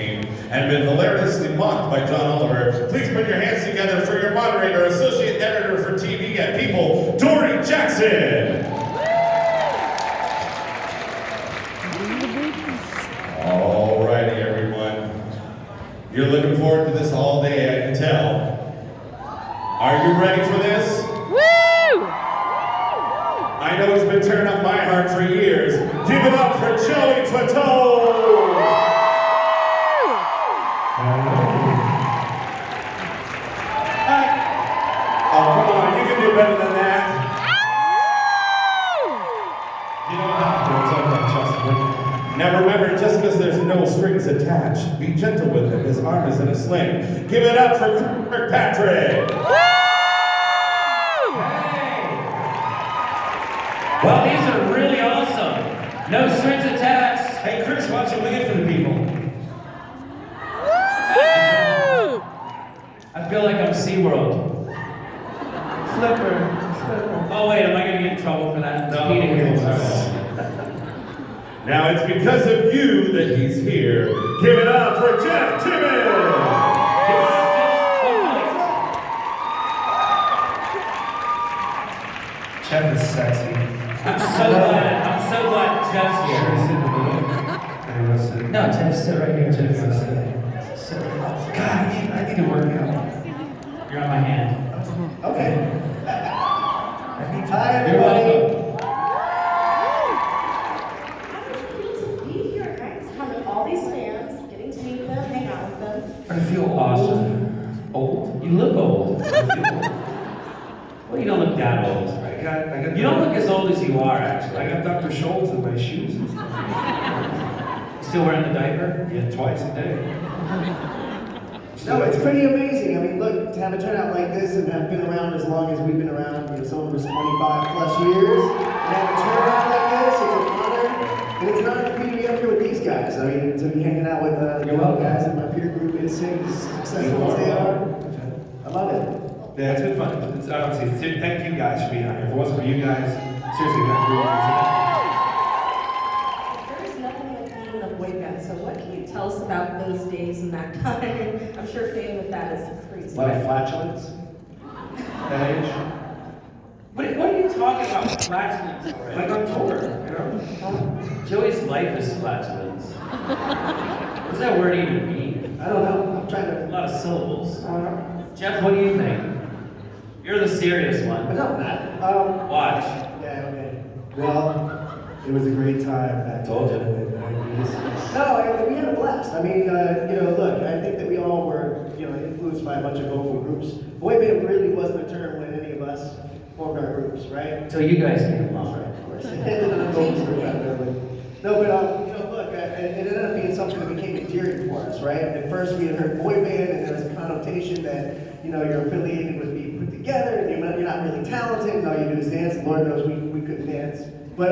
came and been hilariously mocked by John Oliver. Please put your hands together for your moderator, associate editor for TV at People, Dory Jackson. All righty, everyone. You're looking forward to this all day, I can tell. Are you ready for this? Woo! I know he's been tearing up my heart for years. Give it up for Joey Fatone! Oh, come on, you can do better than that. You don't have to, it's okay, trust me. Now remember, just because there's no strings attached, be gentle with him. His arm is in a sling. Give it up for Kirkpatrick! Well, these are really awesome. No strings attached. Hey, Chris, why don't you lead for the people? I feel like I'm SeaWorld. Flipper. Oh, wait, am I going to get in trouble for that? No. Now it's because of you that he's here. Give it up for Jeff Timmons! Jeff is sexy. I'm so glad Jeff's here. No, Jeff, sit right here. Jeff, sit. God, I need to work out. You're on my hand. Okay. Hi, You're welcome. Be here, guys. Having all these fans, getting to meet them, hang out with them. I feel awesome. Old? You look old. Well, you don't look that old. I got You don't look as old as you are, actually. I got Dr. Schultz in my shoes and stuff. Still wearing the diaper? Yeah, twice a day. No, it's pretty amazing. I mean, look, to have a turnout like this and have been around as long as we've been around, you know, some of us 25 plus years, and have a turnout like this, it's an honor. And it's an honor for me to be up here with these guys. I mean, to be hanging out with the guys in my peer group, NSYNC, as successful as they are. I love it. Yeah, it's been fun. Honestly, thank you guys for being out here. If it wasn't for you guys, seriously, not really. There is nothing like being a boy band, so what can you tell us about those days and that time? I'm sure fitting with that is crazy. A lot of flatulence. That age. What are you talking about? Flatulence? Like on tour, you know? Joey's life is flatulence. What does that word even mean? I don't know. I'm trying A to. lot of syllables. Jeff, what do you think? You're the serious But one. no, not. Watch. Yeah, okay. Well, it was a great time. I told you. No, we had a blast. I mean, you know, look, I think that we all were, you know, influenced by a bunch of vocal groups. Boy band really wasn't a term when any of us formed our groups, right? Until you guys came along. Right, of course. No, but you know, look, it ended up being something that became endearing for us, right? At first, we had heard boy band, and there was a connotation that, you know, you're affiliated with being put together, and you're not really talented, and all you do is dance. And Lord knows we couldn't dance, but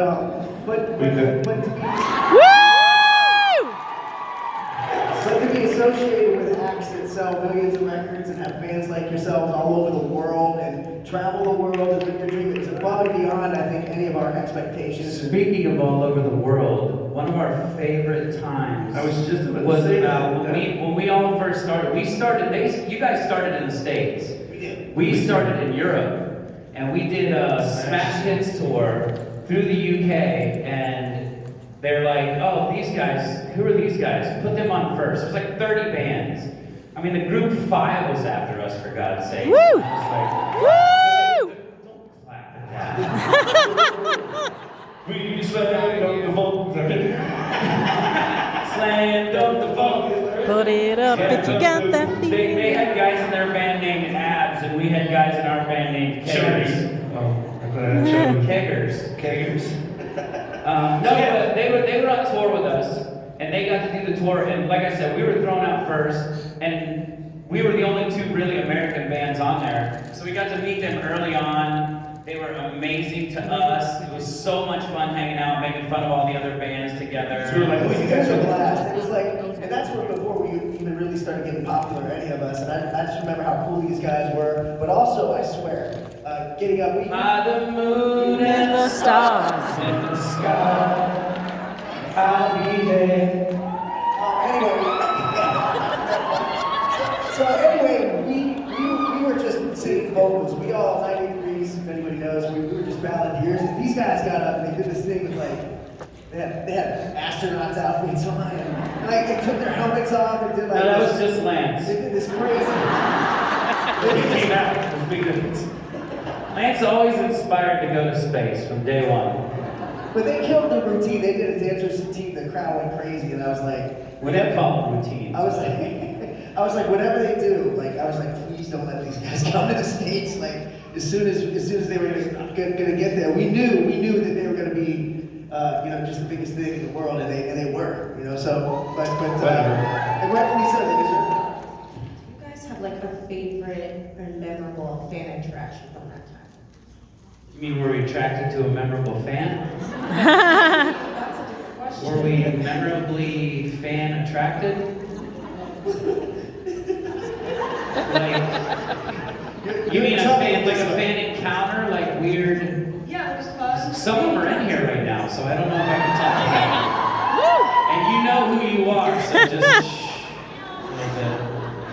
to be associated with acts that sell millions of records and have fans like yourselves all over the world and travel the world and live your dream, it's above and beyond, I think, any of our expectations. Speaking of all over the world, one of our favorite times I was just about to was say about that. when we all first started. You guys started in the States. We did. We started in Europe, and we did a Smash Hits tour through the UK, and they're like, oh, these guys, who are these guys? Put them on first. There's like 30 bands. I mean, the group 5 was after us, for God's sake. Woo! I was like, Woo! don't clap at that. We slam on the phone. Slam dunk the phone. Put it up if you got that They feeling. had guys in their band named Abs, and we had guys in our band named Keggers. Keggers. No, but they were on tour with us, and they got to do the tour. And like I said, we were thrown out first, and we were the only 2 really American bands on there. So we got to meet them early on. They were amazing to us. It was so much fun hanging out, making fun of all the other bands together. So we were like, You guys were a blast. It was like, and that's when before we even really started getting popular, any of us. And I just remember how cool these guys were. But also, I swear, getting up, By the moon and the stars in the sky, I'll be there. Anyway, So anyway, we were just singing vocals. We all 90 Degrees, if anybody knows, we were just balladeers. And these guys got up and they did this thing with like, they had astronauts outfits on, and like they took their helmets off and did like. No, that this, was just Lance. They did this crazy. He came out. There's a big difference. Lance always inspired to go to space from day one. But they killed the routine. They did a dancer's routine. The crowd went crazy, and I was like, We didn't call it routine. I was like, whatever they do, like I was like, please don't let these guys come to the States. Like as soon as they were gonna get there, we knew that they were gonna be, just the biggest thing in the world, and they were, So, but and rightfully so, they deserve it. You guys have like a favorite or memorable fan interaction from that time? You mean were we attracted to a memorable fan? That's a different question. Were we memorably fan attracted? You mean a fan encounter, like weird? Yeah, it was fun. Some of them are in here right now, so I don't know if I can talk about it. And you know who you are, so just shh. Like that.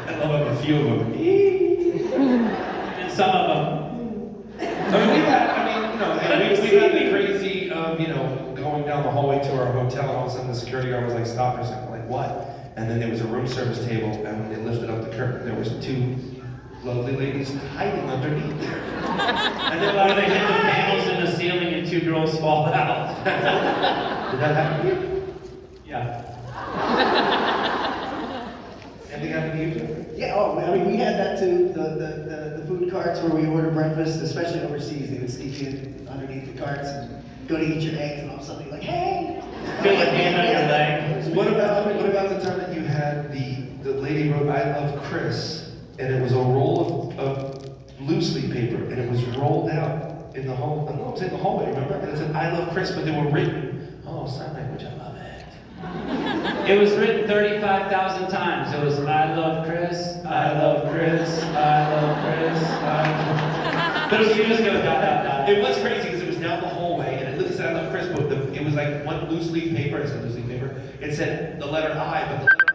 I love a few of them. And some of them. We got the crazy of, going down the hallway to our hotel, and all of a sudden the security guard was like, stop for a second, like, what? And then there was a room service table, and when they lifted up the curtain, there was two lovely ladies hiding underneath there. And then when they hit the panels in the ceiling and two girls fall out. Did that happen to you? Yeah. Anything happened to you, Jeffrey? Yeah, we had that too. The food carts where we order breakfast, especially overseas, they would sneak in underneath the carts and go to eat your eggs, and all of a sudden you're like, hey! Feel your hand on your leg. What about the time that you had the lady wrote I love Chris, and it was a roll of loose leaf paper, and it was rolled out in the hall. No, it was in the hallway, remember? And it said I love Chris, but they were written. Oh, sign language, I love it. It was written 35,000 times. It was I love Chris, I love Chris, I love Chris, I love... But you just go dot, dot, dot. It was crazy because it was down the hallway, and it literally said I love Chris, but it was like one loose leaf paper. It said loose leaf paper. It said the letter I, but the letter I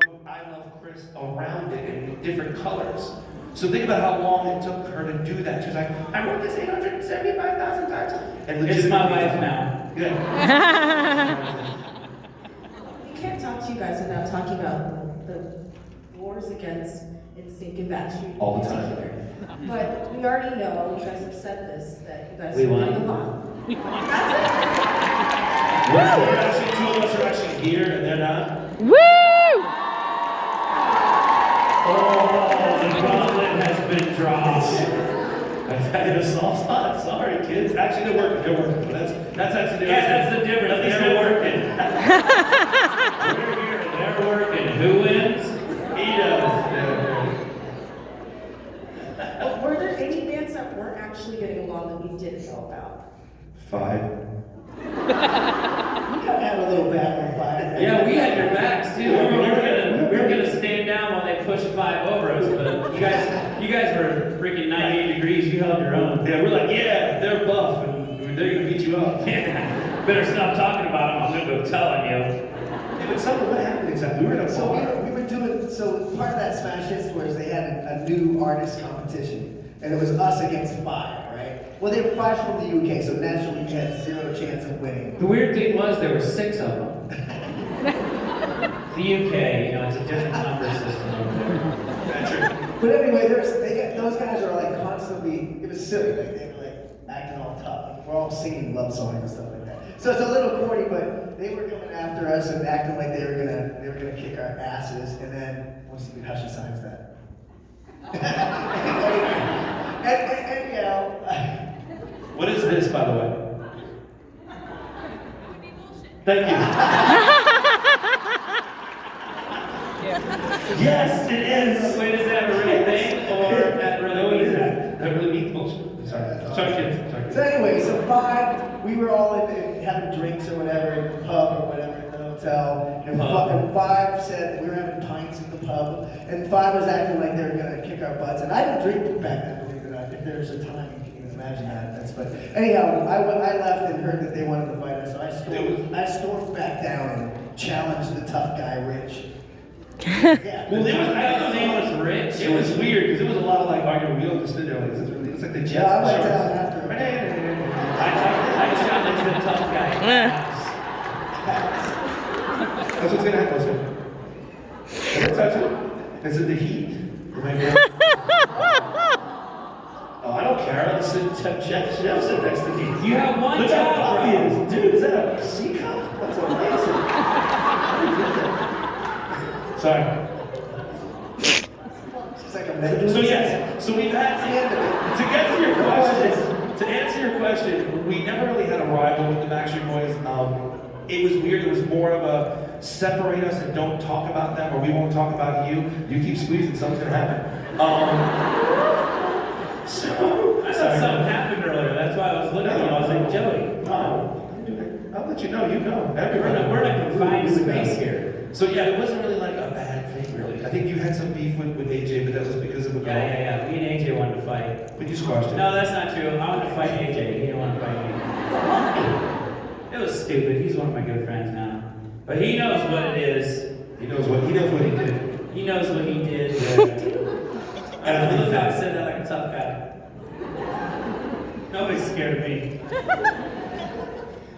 wrote I love Chris around it in different colors. So think about how long it took her to do that. She was like, I wrote this 875,000 times. And It's my wife now. Good. We can't talk to you guys without talking about the wars against NSYNC and Backstreet All the in time. particular. But we already know, you guys have said this, that you guys We are won. getting along. That's We're actually, two of us are actually here, and they're not. Woo! Oh, the gauntlet has been dropped. I've had a soft spot. Sorry, kids. Actually, they're working. That's actually That's the difference. At least They're they're working. We're here and they're working. Who wins? He does. But were there any bands that weren't actually getting along that we didn't know about? 5. We gotta have a little battle fire. Yeah, we had your backs too. We were gonna stand down while they pushed 5 over us, but you guys were freaking 98 degrees. You held your own. Yeah, we're like, yeah, they're buff, and they're gonna beat you up. Better stop talking about them. I'm gonna go telling you. Yeah, but something, what happened exactly? We were in a So bar. we were doing, so part of that Smash Hits was they had a new artist competition, and it was us against 5, right? Well, they were 5 from the UK, so naturally you had 0 chance of winning. The weird thing was there were 6 of them. The UK, it's a different number system over there. That's true. But anyway, those guys are like constantly, it was silly, like they were like acting all tough. Like, we're all singing love songs and stuff like that. So it's a little corny, but they were coming after us and acting like they were gonna kick our asses, and then we'll see how she signs that. and What is this, by the way? Thank you. Yes, it is. Wait, is that a real thing or that really No, it means isn't. that? That really means bullshit. Sorry, kids. So anyway, so 5, we were all in having drinks or whatever in the pub or whatever in the hotel, and fucking 5 said we were having pints in the pub, and 5 was acting like they were gonna kick our butts, and I didn't drink back then, believe it or not. If there's a time, you can even imagine that. But anyhow, I left and heard that they wanted to fight us, so I stormed back down and challenged the tough guy, Rich. Yeah. Well, there was, I think His name was Rich. it was weird because it was a lot of like arguing. We all just stood there like, it's like the Jets. Yeah, I went players. down after. I just found into the tough guy. That's what's gonna happen. What's that? Is it the Heat? Oh, I don't care. I'll sit Jeff sit next to me. You have one Look how job, fluffy bro. it is. Dude, is that a C cup? That's amazing. Sorry. It's like a medical. So yes, so we've had to get to your question. To answer your question, we never really had a rival with the Backstreet Boys. It was weird. It was more of a separate us and don't talk about them, or we won't talk about you. You keep squeezing, something's gonna happen. So I thought something happened earlier. That's why I was looking at you. I was like, Joey. No, I'll let you know. You know. Everybody. We're in a confined space here. So yeah, it wasn't really like a bad thing, really. I think you had some beef with AJ, but that was because of a girl. Yeah. Me and AJ wanted to fight. But you squashed it. No, that's not true. I wanted to fight AJ. He didn't want to fight me. It was stupid. He's one of my good friends now. But he knows what it is. He knows what he did. He knows what he did. I love how I said that like a tough guy. Nobody's scared of me.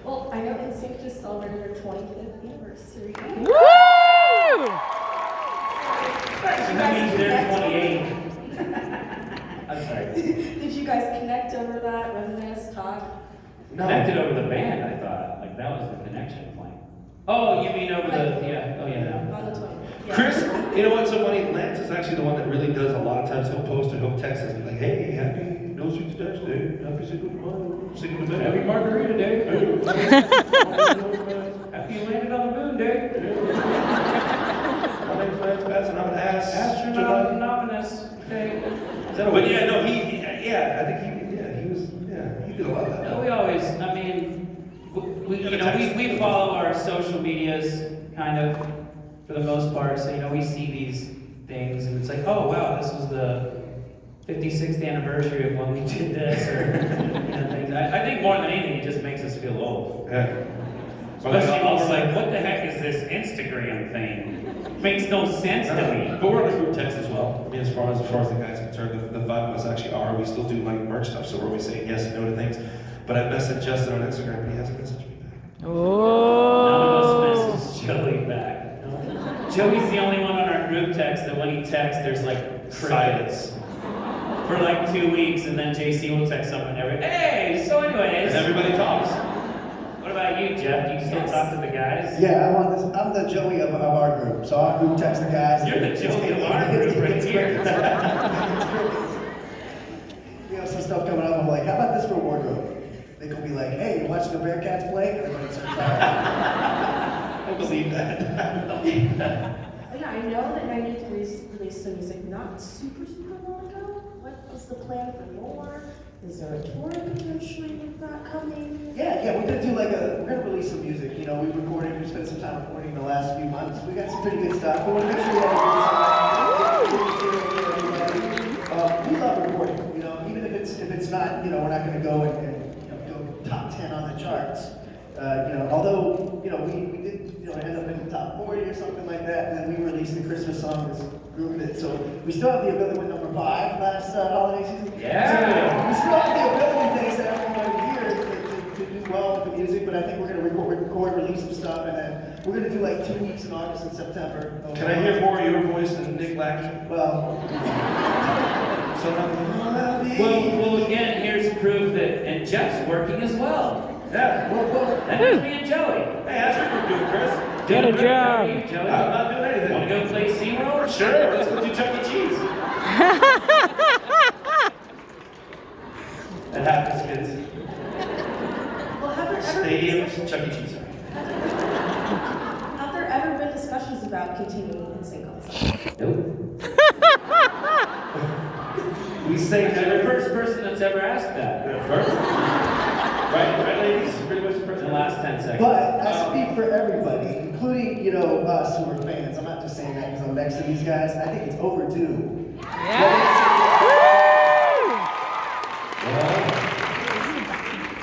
Well, I know NSYNC just celebrated their 25th anniversary. Woo! That means they're 28. I'm sorry. Did you guys connect over that, reminisce, talk? Connected over the band, I thought. Like that was the connection point. Oh, you mean over the, yeah. Oh, yeah, no. On the 20th. Yeah. Chris, you know what's so funny? Lance is actually the one that really does a lot of times. He'll post or he'll text us and be like, hey, happy No Sweet Touch Day. Happy single day. Happy Margarita Day. Happy you landed on the moon day. My name's Lance Bass and I'm an Astronaut Anonymous Day. Is that a But yeah, no, he did a lot of that. No, we always, I mean, we follow our social medias kind of for the most part. So, we see these things and it's like, oh, wow, this was the 56th anniversary of when we did this or things. I think more than anything, it just makes us feel old. Yeah. Especially also like, what the heck is this Instagram thing? Makes no sense to me. But we're on a group text as well. I mean, as far as the guys are concerned, the five of us actually are. We still do like merch stuff, so we're always saying yes and no to things. But I messaged Justin on Instagram, and he hasn't messaged me back. Oh. None of us message Joey back. Joey's the only one on our group text that when he texts, there's like Silence. for like 2 weeks, and then JC will text someone hey, so anyways. And everybody talks. What about you, Jeff? Do you still talk to the guys? Yeah, I'm the Joey of our group, so our group text the guys. You're the Joey of our group right here. Some stuff coming up, I'm like, how about this for wardrobe? They could be like, hey, you watching the Bearcats play? And everybody starts laughing. I believe that. Yeah, I know that 93 released some music not super long ago. What is the plan for more? Is there a tour potentially with that coming? Yeah, we're gonna release some music. We spent some time recording the last few months. We got some pretty good stuff. We want to make sure we have we love recording. Even if it's not, we're not gonna go and go top 10 on the charts. Although we did end up in the top 40 or something like that, and then we released the Christmas song as grouping it. So we still have the ability with number 5 last holiday season. Yeah. So we still have the ability, thanks to everyone here, to do well with the music. But I think we're gonna record, release some stuff, and then we're gonna do like 2 weeks in August and September. Can I hear more of your voice than Nick Lackey? Well, Well, again, here's proof that, and Jeff's working as well. Yeah. That is me and Joey. Hey, how's your group doing, Chris? Good Doing job. Joey? I'm not doing anything. Want to go play SeaWorld? Sure, let's go do Chuck E. Cheese. That happens, kids. Well, have there ever Stadiums, Chuck E. Cheese. Have there ever been discussions about continuing NSYNC on site? Nope. We say You're the first person that's ever asked that. First? Right, ladies? Pretty much the first In the last 10 seconds. but I speak for everybody, including us who are fans. I'm not just saying that because I'm next to these guys. I think it's overdue. Yeah.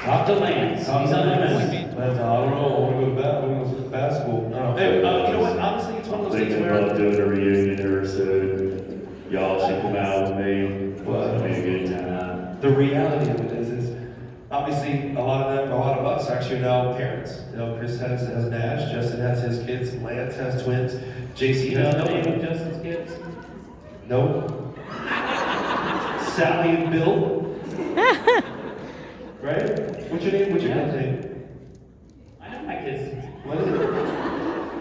Talk off to Lance. He's on the move. That's all. I don't know. I want to go to basketball. Hey, you know what? Honestly, it's one of those things Thinking where about doing a reunion or so. Y'all should come out with me. It'll be a good time. the reality of it is obviously a lot of us actually are now parents. You know, Chris has Nash, Justin has his kids, Lance has twins, JC has the name no. of Justin's kids? No. Sally and Bill. Right? What's your name? What's your kid's name? I know my kids. What is it?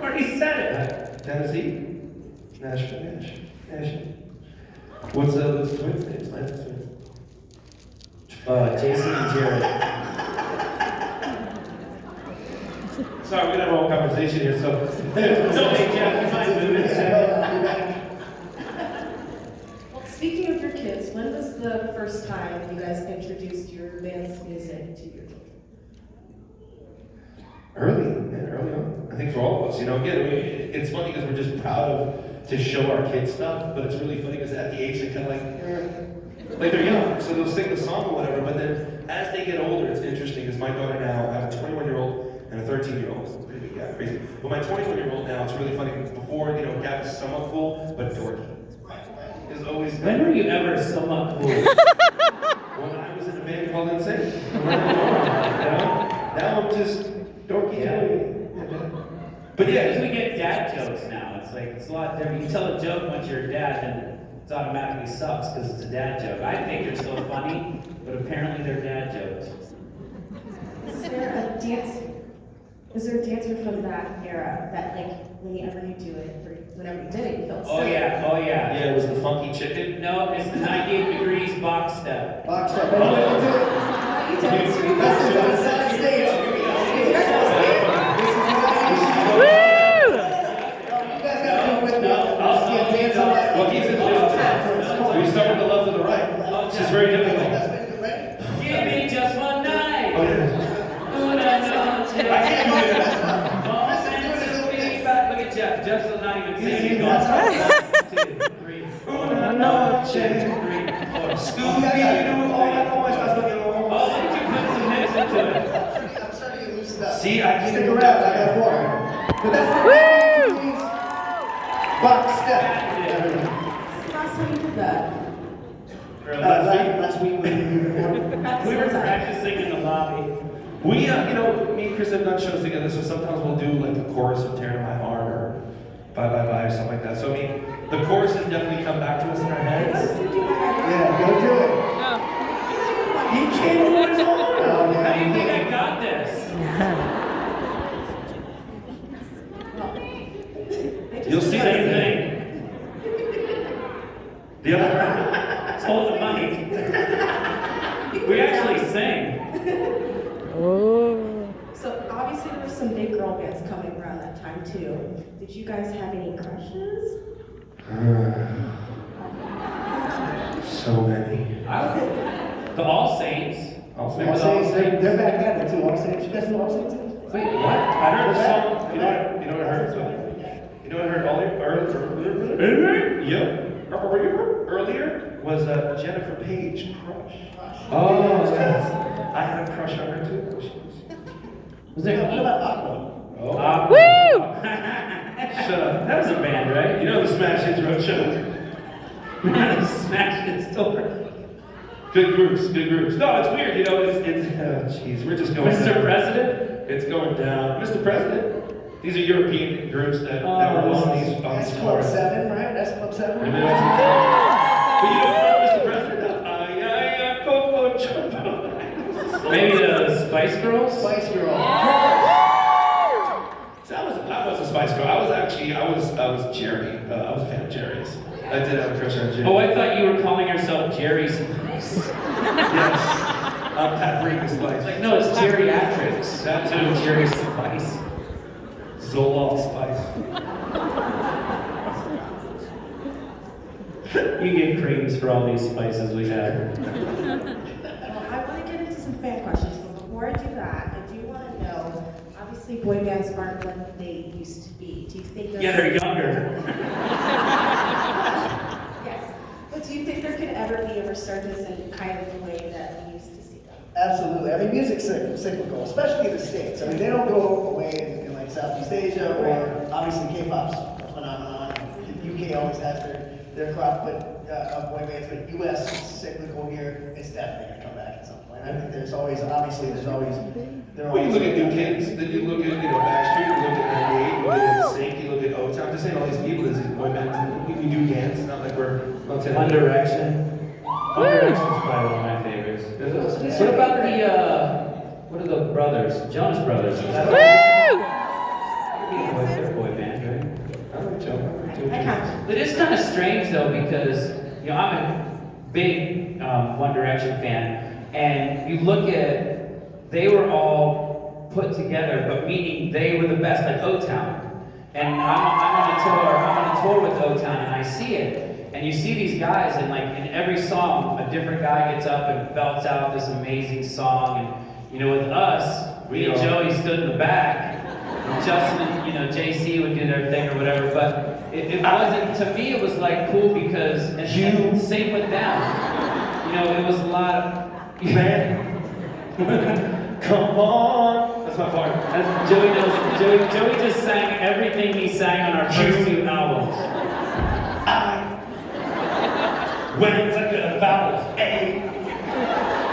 Already said it. Tennessee? Nash. What's the twins' names? Lance's twins. Jason and Jared. Sorry, we're gonna have a whole conversation here, so. Hey, Jeff, you mind moving a second? Well, speaking of your kids, when was the first time you guys introduced your band's music to your children? Early on. I think for all of us, you know, again, it's funny because we're just proud to show our kids stuff, but it's really funny because at the age they're kind of like they're young, so they'll sing the song or whatever, but then as they get older, it's interesting because my daughter now, I have a 21-year-old and a 13-year-old. Pretty big gap, crazy. But my 21-year-old now, it's really funny because before, you know, Gab is somewhat cool, but dorky. Is always. When were you ever somewhat cool? When I was in a band called NSYNC. Now I'm just dorky. Yeah. But Because yeah, we get dad jokes now. It's like, it's a lot different. You tell a joke once you're a dad, and it automatically sucks because it's a dad joke. I think they're still funny, but apparently they're dad jokes. Is there a dancer from that era that, like, whenever you do it, or whenever you did it, you felt Oh sick? yeah. yeah, it was the funky chicken. No, it's the 98 degrees box step. Box up. Hey, we'll do it. You did. This is on side stage. You guys are sick? This is what I need. Woo! You guys gotta come with me. Yeah, dance on that. Well, he's in the we start with the left and the right. This is very difficult. Give me just one night. Oh, yeah. I can't do that. Look at Jeff. Jeff's still not even singing. He's going 1, 2, 3, 4. Una noche. 3, 4. Scooby-Doo, oh, I know, I still get along. Oh, why don't you put some hits into it? I'm starting to get loosened up. See, I can't Stick do around, that. I got more. But that's Woo! box step. Last time you did that? Last week we did We were practicing in the lobby. We, you know, me and Chris have done shows together, so sometimes we'll do like the chorus of Tear to My Heart or Bye Bye Bye or something like that. So, I mean, the chorus has definitely come back to us in our heads. Yeah, go do it. He came on his own. Oh, How do you think yeah. I got this? You'll see Same that thing. The other It's hold the mic. We actually sing. Oh. So obviously there were some big girl bands coming around that time too. Did you guys have any crushes? So many. The All Saints. I'll say All what Saints, they're back at it too. All Saints, you guys know All Saints? Wait, what? I heard the song. You know what I heard? You know what I heard earlier was Jennifer Page Crush. Oh, I had a crush on her too. Was there What about Aqua? Oh. Woo! Shut up. That was a band, right? You know the Smash Hits Roadshow. Smashed it still. Good groups. No, it's weird, you know, jeez, we're just going Mr. down. President? It's going down. Mr. President, these are European groups that were on these That's Club 7, right? That's Club 7. But you don't know Mr. President? Coco Jumbo. Maybe the Spice Girls? Spice Girl. So I was a Spice Girl. I was Jerry. I was a fan of Jerry's. I did have a crush on Jerry. Oh, I thought you were calling yourself Jerry Spice. Yes. Paprika Spice. Like, no, it's geriatrics. That's who Jerry Spice. Zoloft Spice. You get creams for all these spices we have. Well, I want to get into some fan questions, but before I do that, I do want to know, obviously boy bands aren't what they used to be. Do you think Yeah, they're younger. Yes. But do you think there could ever be a resurgence in kind of the way that we used to see them? Absolutely. I mean, music's cyclical, especially in the States. I mean, they don't go away in like Southeast Asia or obviously K-pop's a phenomenon. UK always has their crop of boy bands, but US is cyclical here. It's definitely going to come back at some point. I think there's always, obviously, Well, you look at New Kids, then you look at, Backstreet, you look at 98, you look at NSYNC, you look at O-Town. I'm just saying all these people, there's these boy bands, and we do dance. It's not like we're, let's say, One Direction. One Direction's probably one of my favorites. What about what are the brothers? Jonas Brothers. Woo! They're a boy band, right? I like Joe. I can't. It is kind of strange though because I'm a big One Direction fan, and you look at they were all put together, but meaning they were the best, like O-Town. And I'm on a tour with O-Town, and I see it. And you see these guys, and like in every song, a different guy gets up and belts out this amazing song. And with us, me and Joey stood in the back. And Justin and JC would do their thing or whatever. But it wasn't, to me, it was like cool because, and same with them. It was a lot of Man. Come on. That's my part. As Joey knows. Joey just sang everything he sang on our first two albums. When it's like a vowels, A,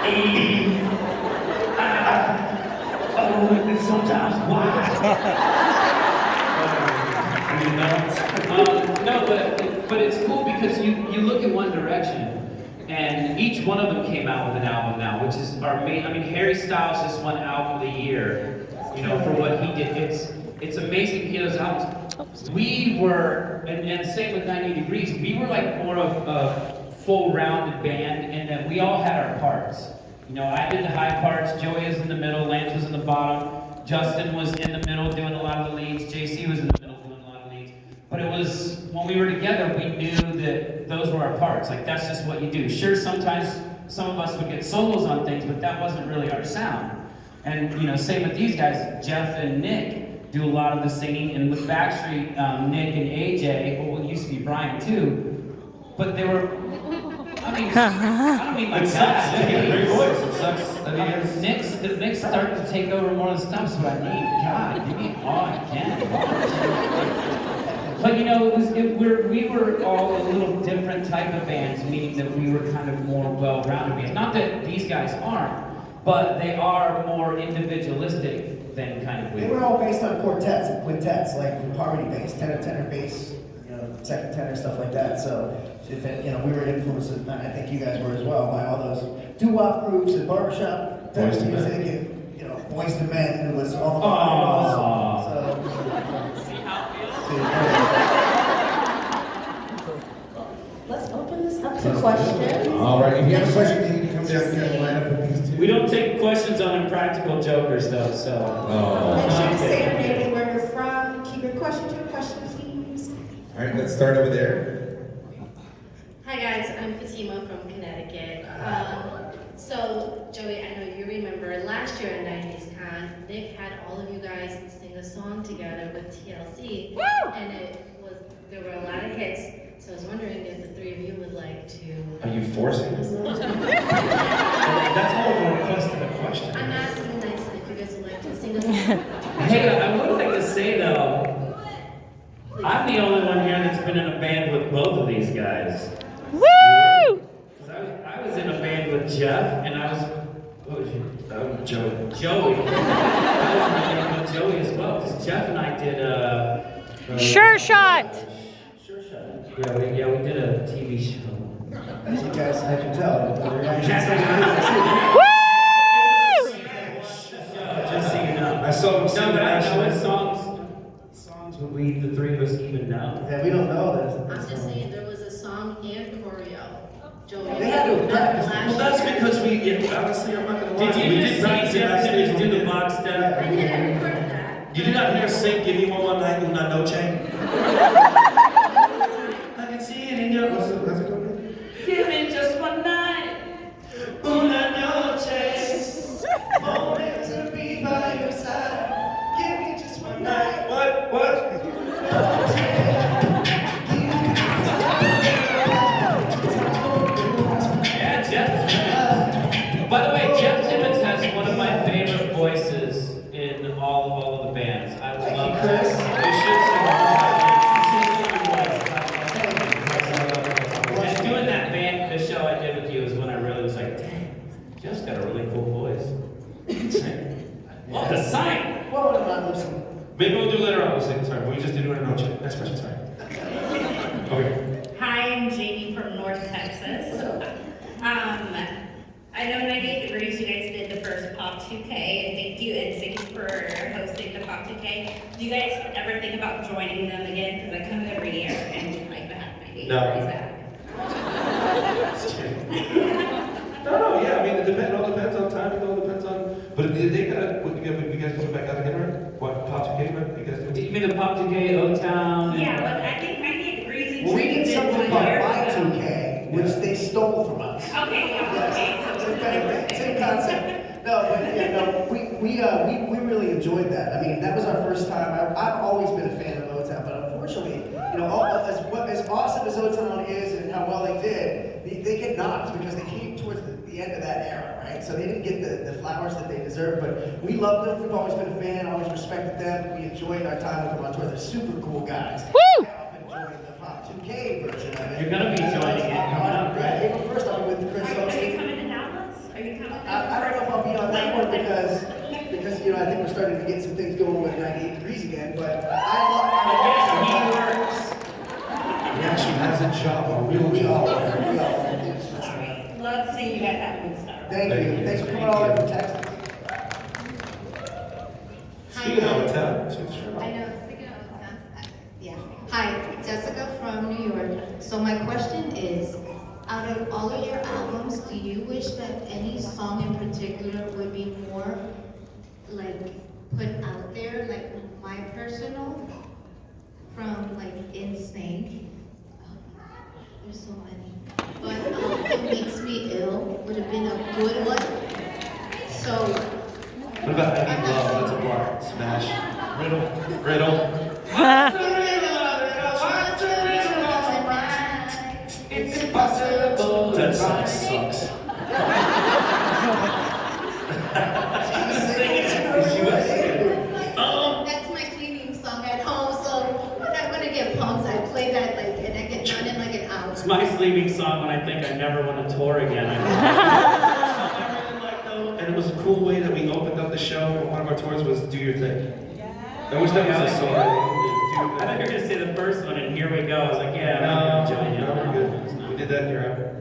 E, I, O, and sometimes Y. No, but it's cool because you look at One Direction, and each one of them came out with an album now, which is our main. I mean, Harry Styles just won Album of the Year, for what he did. It's amazing to hear those albums. We were, and same with 90 Degrees, we were like more of a full-rounded band in that we all had our parts. I did the high parts, Joey was in the middle, Lance was in the bottom, Justin was in the middle doing a lot of the leads, JC was in the middle doing a lot of the leads. But it was, when we were together, we knew that those were our parts. Like, that's just what you do. Sure, sometimes some of us would get solos on things, but that wasn't really our sound. And, same with these guys, Jeff and Nick do a lot of the singing, and with Backstreet, Nick and AJ, well, it used to be Brian too, but they were, I don't mean like that. Great voice. It sucks. Nick's starting to take over more of the stuff, so I need, God, give me all I can. But we were all a little different type of bands, meaning that we were kind of more well-rounded bands. Not that these guys aren't, but they are more individualistic than kind of we They were all based on quartets and quintets, like harmony bass, tenor bass, second tenor, stuff like that. So, we were influenced, and I think you guys were as well, by all those doo-wop groups and barbershop type of music, and Boys to Men, who was all the Let's open this up to questions. All right, if you have a question, you need to come down here and line up with these two. We don't take questions on Impractical Jokers, though, so. Make sure to say your name and where you're from. Keep your question to a question, please. All right, let's start over there. Hi guys, I'm Fatima from Connecticut. So Joey, I know you remember last year at 90s Con, Nick had all of you guys sing a song together with TLC. Woo! And there were a lot of hits. So I was wondering if the three of you would like to. Are you forcing us? That's all of a request and a question. I'm asking nicely if you guys would like to sing a song. Hey, I would like to say though, I'm the only one here that's been in a band with both of these guys. Woo! I was in a band with Jeff, and I was, what was you? Joey. Joey. I was in a band with Joey as well, because Jeff and I did Sure shot. Sure shot. Yeah, we did a TV show. As you guys had to tell. Woo! Just so you know. I saw him sing No, but I last know what night. songs would we, the three of us, even know? Yeah, we don't know this. I'm just saying there was a song and choreo. Joey. They had to practice. Well, that's because honestly, I'm not going to lie. Did We you just see practice it Jeff backstage Timmons when do we the did- box step? I did, I recorded that. You did not hear us sing Give Me One Night, Una Noche? I can see it in your... Let's go. Give me just one night. Una Noche. Moment to be by your side. Give me just one night. What? Yeah, Jeff Timmons. By the way, Jeff Timmons Okay. Hi, I'm Jamie from North Texas. I know 98 Degrees, you guys did the first Pop 2K, and thank you NSYNC for hosting the Pop 2K. Do you guys ever think about joining them again? Because I come every year and like to have 98 No. Degrees back. No, yeah, I mean, it all depends on time, it all depends on, but they gotta, you guys going back out again, right? What, Pop 2K, right? You guys Do doing? you mean the Pop 2K, O-Town? Yeah, but I think 98 Degrees and Well, we did something called years My ago. 2K, which they stole from us. Okay, yeah, okay. Yes, same concept. No, but yeah, no, we really enjoyed that. I mean, that was our first time. I've always been a fan of O-Town, but unfortunately, you know, as awesome as O-Town is and how well they did, they get knocked because they came towards the end of that era, right? So they didn't get the flowers that they deserved, but we loved them. We've always been a fan, always respected them. We enjoyed our time with them on tour. They're super cool guys. Woo! I enjoyed the Pop 2K version of it. You're gonna be joining it coming up, right? April 1st, I'll be with Chris Are you hosting. coming to Dallas? Are you coming? I don't know if I'll be on that one because you know I think we're starting to get some things going with 98 Degrees again. But Again, he works. He actually has a job, a real we all job. Love seeing you guys have good stuff. Thank you. Thanks for coming all the way from Texas. Speaking of town, I know, speaking of, yeah. Hi, Jessica from New York. So my question is, out of all of your albums, do you wish that any song in particular would be more like put out there, like my personal, from like NSYNC? There's so many. But It Makes Me Ill would have been a good one. So What about I Need Love? That's a block. Smash. Riddle. it's impossible. That song sucks. That's my cleaning song at home, so when I'm gonna get pumped, I play that like, and I get done in like an hour. It's my sleeping song when I think I never want to tour again. I really liked though, and it was a cool way that we opened up the show. One of our tours was Do Your Thing. I wish that was a song. I thought you were gonna say the first one, and here we go. I was like, yeah, I'm gonna join you. No, we're good. We did that in Europe.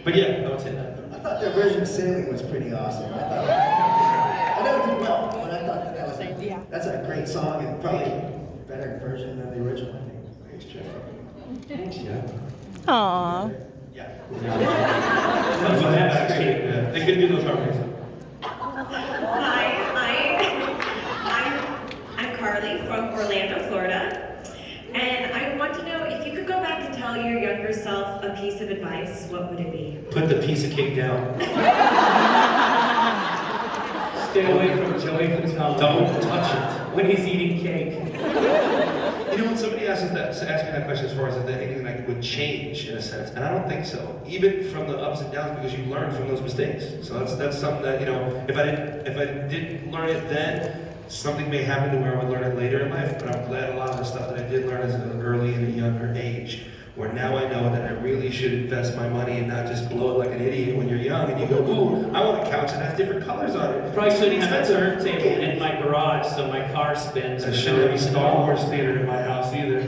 But yeah, I would say that. I thought their version of Sailing was pretty awesome. I never did well, but I thought that was that's a great song and probably a better version than the original. I think. Thanks, Jeff. Yeah. Aww. Yeah. That's great. They could do those harmonies. I'm Carly from Orlando, Florida, and I want to know if you could go back and tell your younger self a piece of advice, what would it be? Put the piece of cake down. Stay away from Joey Fatone. Don't touch it. When he's eating cake. You know, when somebody asks me that question as far as if there's anything that would change in a sense, and I don't think so. Even from the ups and downs, because you learn from those mistakes. So that's something that, you know, if I didn't learn it then, something may happen to where I would learn it later in life. But I'm glad a lot of the stuff that I did learn as an early and a younger age, where now I know that I really should invest my money and not just blow it like an idiot when you're young and you go, ooh, I want a couch that has different colors on it. Probably shouldn't have a turntable in my garage so my car spins. I shouldn't have a Star Wars theater in my house either.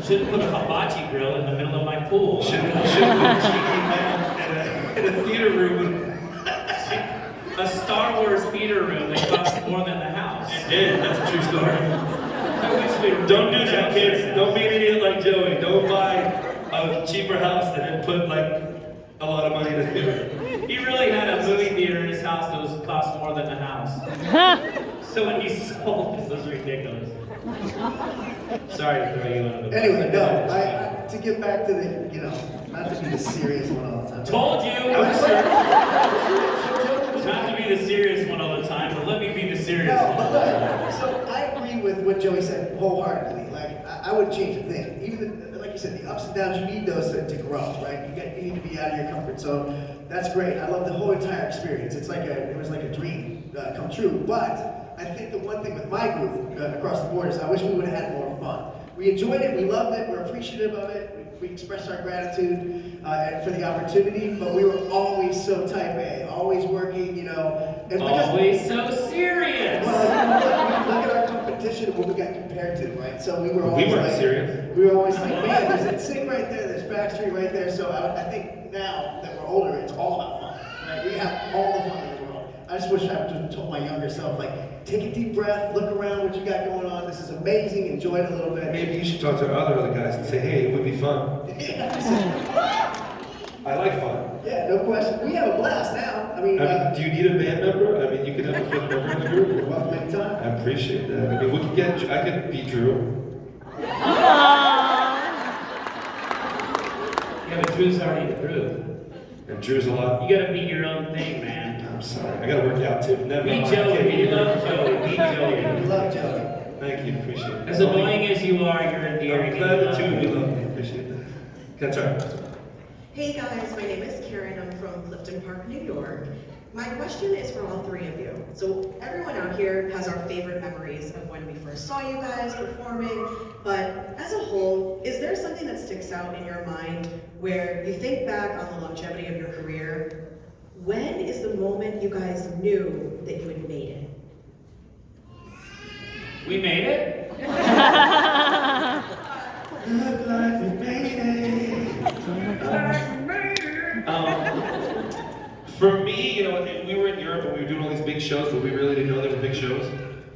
Shouldn't put a hibachi grill in the middle of my pool. Shouldn't put a cheeky man in a theater room. A Star Wars theater room that costs more than the house. It did, that's a true story. Don't do that, kids. Don't be an idiot like Joey. Don't buy a cheaper house and then put like a lot of money in the theater. He really had a movie theater in his house that was cost more than the house. So when he sold it, it was ridiculous. Sorry to throw you under the bus. Anyway, no, to get back to the, you know, not to be the serious one all the time. Told you! Not to be the serious one all the time, but let me be the serious one all the time. So I agree with what Joey said wholeheartedly. Like, I wouldn't change a thing. Even, like you said, the ups and downs, you need those to grow, right? You need to be out of your comfort zone. That's great. I love the whole entire experience. It was like a dream come true. But I think the one thing with my group across the board is I wish we would have had more fun. We enjoyed it, we loved it, we're appreciative of it, we expressed our gratitude for the opportunity, but we were always so type A, always working, you know. And always so serious! Well, look at our competition and what we got compared to, right? So we were always We weren't like, serious. we were always like, man, there's NSYNC right actually right there. So I think now that we're older, it's all about fun. Right? We have all the fun in the world. I just wish I would told my younger self, like, take a deep breath, look around what you got going on. This is amazing. Enjoy it a little bit. Maybe you should talk to our other guys and say, hey, it would be fun. I like fun. Yeah, no question. We have a blast now. I mean, do you need a band member? I mean, you could have a fifth member in the group. you're welcome anytime. I appreciate that. I mean, we could get, I could be Drew. Yeah, but Drew's already the Drew. And Drew's a lot. You gotta be your own thing, man. I'm sorry. I gotta work out too. Never Be mind. Joey. We love Joey. Be We Joey. love Joey. Thank you. Appreciate it. As annoying as you are, you're endearing. I'm glad the two of you love me. Appreciate that. That's all right. Hey guys, my name is Karen. I'm from Clifton Park, New York. My question is for all three of you. So everyone out here has our favorite memories of when we first saw you guys performing, but as a whole, is there something that sticks out in your mind where you think back on the longevity of your career? When is the moment you guys knew that you had made it? We made it? Look like we made it. For me, you know, we were in Europe and we were doing all these big shows, but we really didn't know they were big shows.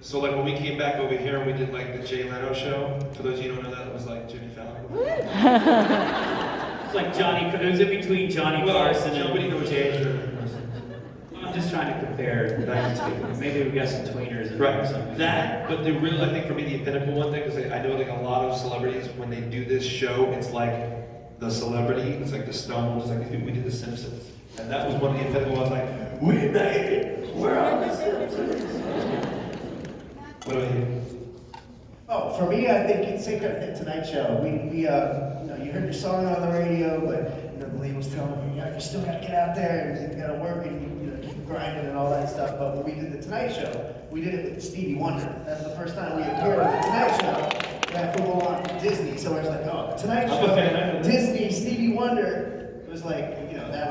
So like when we came back over here and we did like the Jay Leno show, for those of you who don't know that, it was like Jimmy Fallon. It's like Johnny, it was in between Johnny Carson nobody and knows Jay. Jay. I'm just trying to compare. Maybe we got some tweeners in there or Right. something. That, but the real, I think for me, the pinnacle one thing, because I know like a lot of celebrities, when they do this show, it's like the celebrity, it's like the Stones, it's like these people, we did the Simpsons. And that was one of the pinnacle ones, like, we made it! We're on the Simpsons! What about you? Oh, for me, I think it's same kind of thing. Tonight Show. You know, you heard your song on the radio, but you know the label's telling you, you still got to get out there and you got to work and you know keep grinding and all that stuff. But when we did the Tonight Show, we did it with Stevie Wonder. That's the first time we appeared on the Tonight Show. That football on Disney. So I was like, oh, the Tonight Show, Disney, Stevie Wonder. It was like, you know, that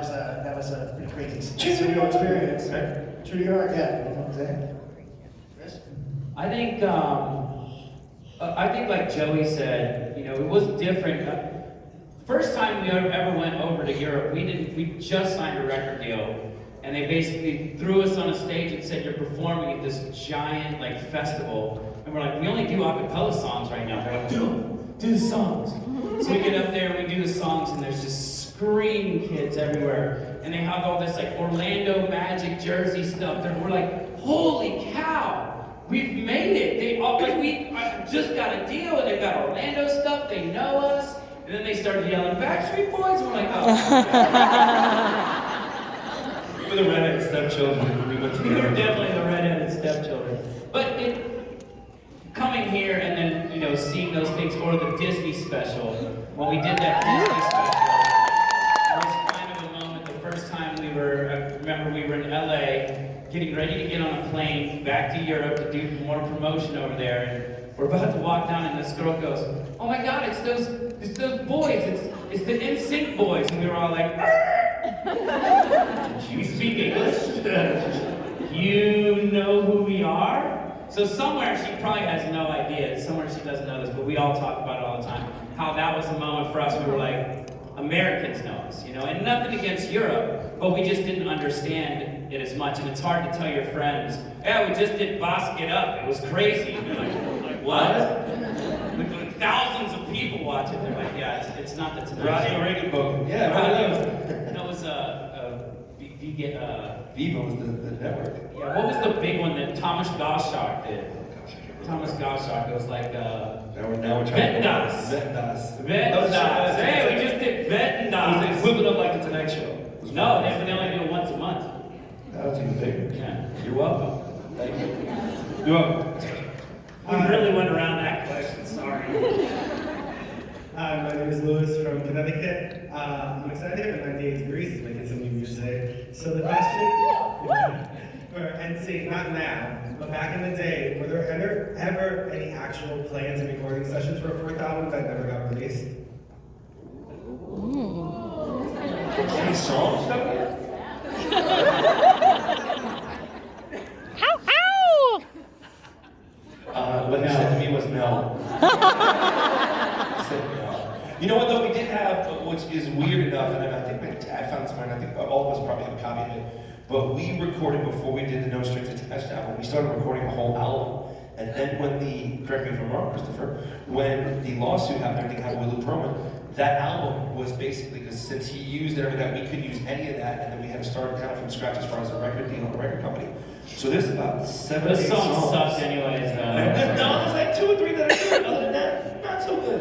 was a pretty crazy surreal experience. Right? True to your heart, yeah. You know what I'm saying? Chris? I think like Joey said, you know, it was different. First time we ever went over to Europe, we just signed a record deal, and they basically threw us on a stage and said, you're performing at this giant like festival. And we're like, we only do a cappella songs right now. They're like, do the songs. So we get up there and we do the songs, and there's just screaming kids everywhere. And they have all this like Orlando Magic jersey stuff. And we're like, holy cow, we've made it. They all like I just got a deal, and they've got Orlando stuff, they know us. And then they started yelling, Backstreet Boys, and we're like, oh. We're the redheaded stepchildren. We went to We were definitely the redheaded stepchildren. But coming here and then, you know, seeing those things, or the Disney special, when we did that Disney special, it was kind of a moment. The first time I remember we were in LA, getting ready to get on a plane back to Europe to do more promotion over there, and we're about to walk down, and this girl goes, oh my God, it's those boys, it's the NSYNC boys, and we were all like, you speak English? You know who we are? So somewhere she probably has no idea, somewhere she doesn't know this, but we all talk about it all the time, how that was a moment for us. We were like, Americans know us, you know, and nothing against Europe, but we just didn't understand it as much, and it's hard to tell your friends, yeah, we just did Boss It Up, it was crazy. And they're like, what? Like thousands of people watch it, they're like, yeah, it's not the Tonight Show. Reagan book. Yeah, That was Viva was the network. Yeah, what was the big one that Thomas Gottschalk did? Thomas Gottschalk, it was like, now we're trying Vettendas. Vettendas. Hey, we just did Vettendas. Was it equivalent of like the Tonight Show? No, they only do it once a month. That was even bigger. Yeah, you're welcome. Thank you. You're welcome. We really went around that question, sorry. Hi, my name is Louis from Connecticut. I'm excited that 98 Degrees is making some new music. So the question for NSYNC, not now, but back in the day, were there ever any actual plans and recording sessions for a fourth album that never got released? Any songs? What he said to me was no. He said no. You know what though, we did have, which is weird enough, and I think my dad found somewhere, and I think all of us probably have a copy of it, but we recorded before we did the No Strings Attached album, we started recording a whole album. And then when correct me if I'm wrong, Christopher, when the lawsuit happened, everything happened with Lou Pearlman, that album was basically, because since he used everything that we could use any of that, and then we had to start kind of from scratch as far as a record deal and a record company. So there's about 7 or 8 This songs. song sucks anyways, though. No, there's like 2 or 3 that are good. Other than that, not so good.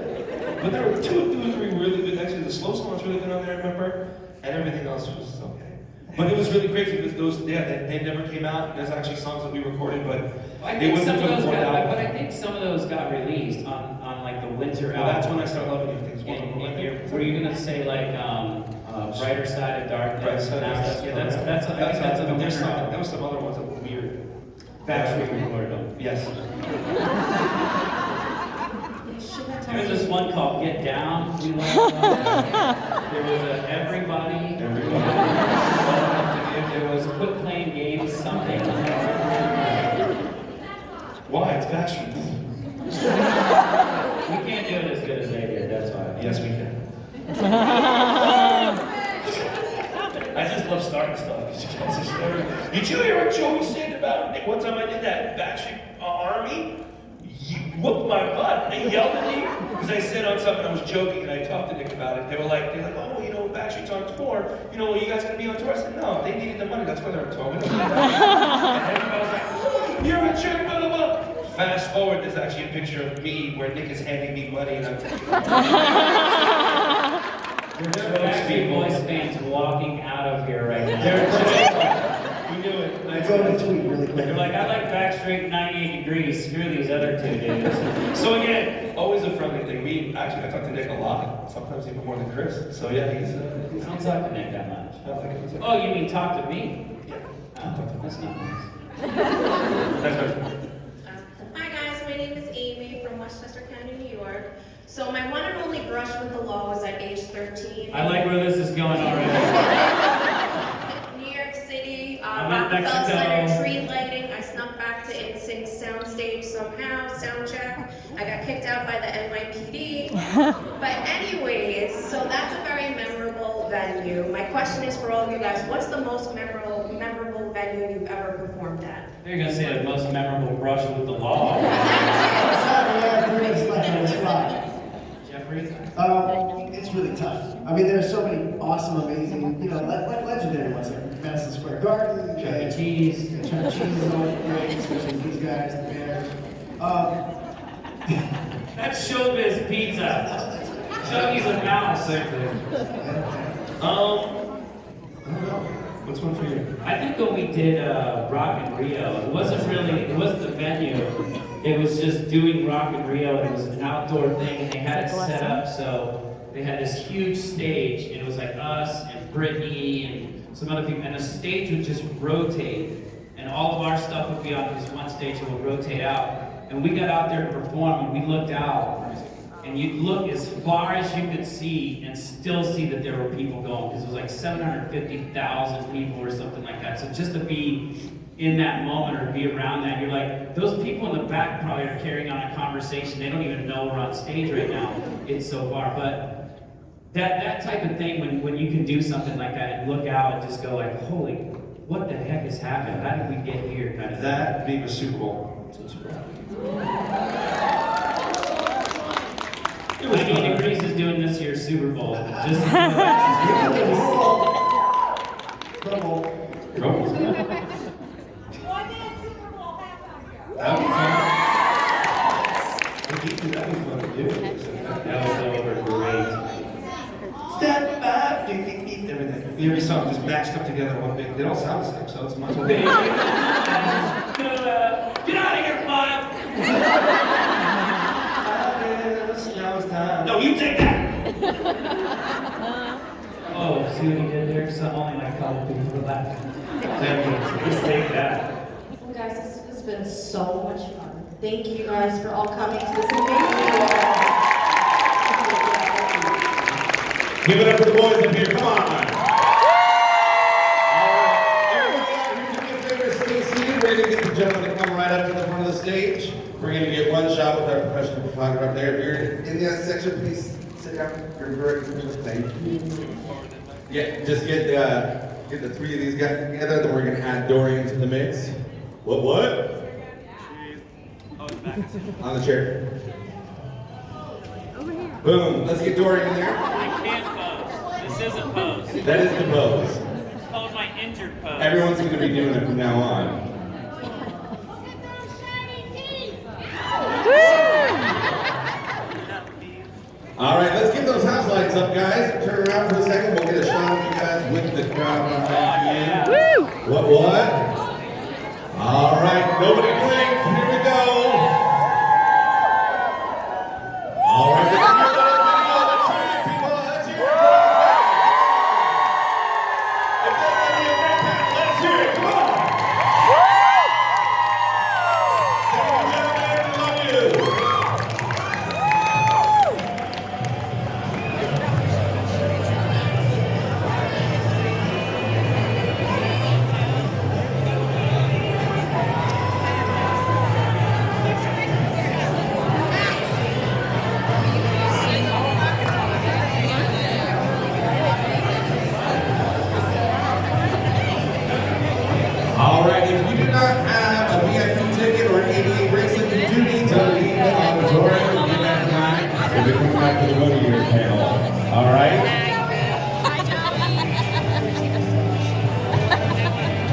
But there were 2 or 3 really good. Actually, the slow song was really good on there, I remember, and everything else was okay. But it was really crazy because those, they never came out. There's actually songs that we recorded, but I think some of those got released on like the winter album. Well, that's when I started loving you things. Were you gonna say like Brighter Side of Darkness? Yeah, that's on the winter album. There was some other ones that were weird. Backstreet recorded them. Yes. There's this one called Get Down. We love there was a Everybody. There was Quit Playing Games something. Why? It's Backstreet. We can't do it as good as they did, that's why. Yes, we can. I just love starting stuff. Did you hear what Joey said about it? One time I did that Backstreet Army? You whooped my butt. They yelled at me because I said on something, I was joking, and I talked to Nick about it. They're like, oh, you know, Backstreet's on tour. You know, you guys gonna be on tour? I said, no, they needed the money. That's why they're on tour. And everybody was like, oh, you're a jerk, blah, blah, blah. Fast forward, there's actually a picture of me where Nick is handing me money, and I'm taking Backstreet Boys fans walking out of here right now. We knew it. I go to tweet really quick. They're like, I like Backstreet 98 Degrees. Screw these other 2 dudes. So again, always a friendly thing. I talk to Nick a lot, sometimes even more than Chris. So yeah, he's I don't talk to Nick that much. Oh, you mean talk to me? Yeah. Oh, that's not nice. Hi guys, my name is Amy from Westchester County, New York. So my one and only brush with the law was at age 13. I like where this is going already. New York City, I'm in Rockefeller Mexico. Center, tree lighting. I snuck back to NSYNC soundstage somehow, sound check. I got kicked out by the NYPD. But anyways, so that's a very memorable venue. My question is for all of you guys, what's the most memorable venue you've ever performed at? You're gonna say the most memorable brush with the law. Jeffrey? It's really tough. I mean, there's so many awesome, amazing, you know, like legendary ones like Madison Square Garden, Chuck E. Cheese. Chuck E. Cheese is always great, especially these guys, the Bears. That's Showbiz Pizza. Chucky's a mouse. Same thing. I don't know. What's one for you? I think when we did Rock in Rio, it wasn't the venue. It was just doing Rock in Rio. It was an outdoor thing, and they had it set up so they had this huge stage, and it was like us and Brittany and some other people, and the stage would just rotate, and all of our stuff would be on this one stage that would rotate out. And we got out there to perform, and we looked out, and you'd look as far as you could see and still see that there were people going, because it was like 750,000 people or something like that. So just to be in that moment or be around that, you're like, those people in the back probably are carrying on a conversation. They don't even know we're on stage right now. It's so far. But that type of thing, when you can do something like that and look out and just go like, holy, what the heck has happened? How did we get here? Kind of that being a Super Bowl. 98 Degrees is doing this year's Super Bowl. Just That was fun. That was over great. Step back, everything. Every song just mashed up together in one big. They don't sound the same, so it's much better. Get out of here, Bob! Now it's time. No, you take that! Oh, see what he did there? So only my couple people for that. Let's take that. Well, guys, this has been so much fun. Thank you guys for all coming to this amazing Give it up for the boys up here, come on. We're going to get the gentleman to come right up to the front of the stage. We're going to get one shot with our professional photographer up there. If you're in that section, please Sit down. You're very good. Thank you. Yeah, just get the three of these guys together, then we're gonna add Dorian to the mix. What? On the chair. Boom, let's get Dorian in there. I can't pose. This isn't pose. That is the pose. It's called my injured pose. Everyone's gonna be doing it from now on. All right, let's get those house lights up, guys. Turn around for a second. We'll get a shot of you guys with the crowd behind you. What? All right, nobody